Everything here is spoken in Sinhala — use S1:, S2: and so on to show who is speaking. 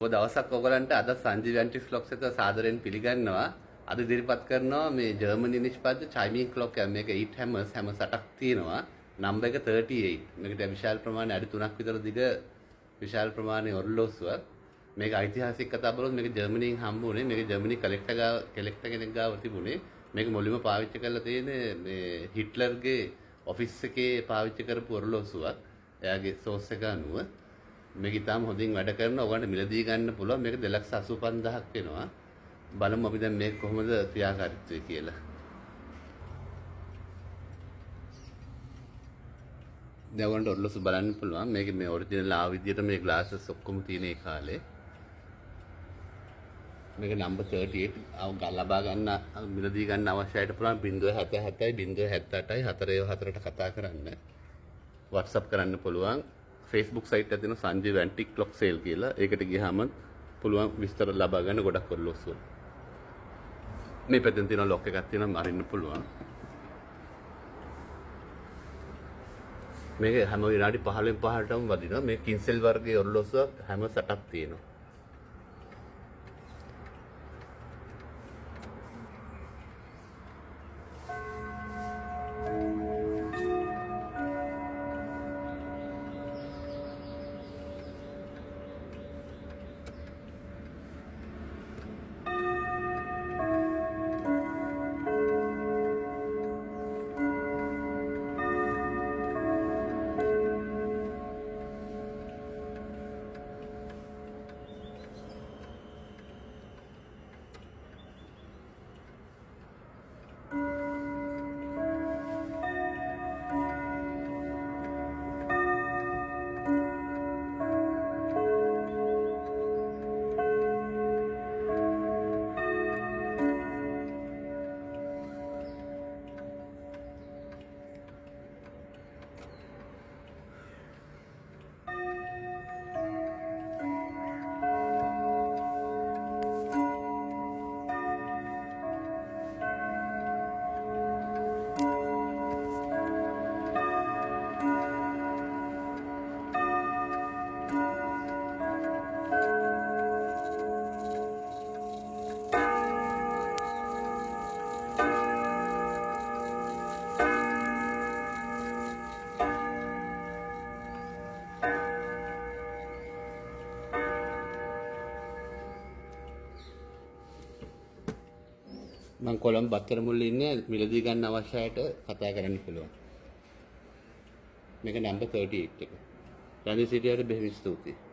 S1: ඔය දවසක් ඔයගලන්ට අද සංජීව ඇන්ටිස් ක්ලොක්ස් එක සාදරයෙන් පිළිගන්නවා. අද ඉදිරිපත් කරනවා මේ ජර්මනි නිෂ්පාදිත චයිමින් ක්ලොක් එක. මේක 8 හැමර්ස් හැම 8ක් තියෙනවා. නම්බර් එක 38. මේකට විශාල ප්‍රමාණය අඩි 3ක් විතර දිග විශාල ප්‍රමාණයේ ඔරලෝසුවක්. මේක ඓතිහාසික කතා බලුවොත් මේක ජර්මනියෙන් හම්බුනේ. මේක ජර්මනි කලෙක්ටර් කෙනෙක් ගාව තිබුණේ. මේක මුලින්ම පාවිච්චි කරලා තියෙන්නේ මේ හිට්ලර්ගේ ඔෆිස් එකේ පාවිච්චි කරපු ඔරලෝසුවක්. එයාගේ සෝස් එක අනුව මේක ඉතාලම හොඳින් වැඩ කරනවා. ඔයගොල්ලන්ට මිලදී ගන්න පුළුවන්. මේක 2,85,000ක් වෙනවා. බලමු අපි දැන් මේක කොහොමද ක්‍රියාකාරීත්වය කියලා. දැන් ඔයගොල්ලන්ට ඔරලෝසු බලන්න පුළුවන්. මේක මේ ඔරිජිනල් ආ විදියට මේ ග්ලාසස් ඔක්කොම තියෙන ඒ කාලේ. මේක නම්බර් 38 ලබා ගන්න මිලදී ගන්න අවශ්‍යයට පුළුවන් 077 078 484ට කතා කරන්න. WhatsApp කරන්න පුළුවන්. Facebook site එකේ තියෙන සංජීව ඇන්ටික් ක්ලොක් සේල් කියලා. ඒකට ගියාම පුළුවන් විස්තර ලබා ගන්න ගොඩක් ඔරලෝසු. මේ පැත්තෙන් තියෙන ලොක් එකක් තියෙනවා අරින්න පුළුවන්. මේක හැම විනාඩි 15න් 15ටම වදිනවා. මේ කින්සෙල් වර්ගයේ ඔරලෝසුව හැම 8ක් තියෙනවා. මම කොළඹ බත්තර මුල්ලේ ඉන්නේ මිලදී ගන්න අවශ්‍යයට කතා කරන්න පුළුවන්. මේක නම්බර් 38 එක. රණසිටියට බෙහෙවින් ස්තුතියි.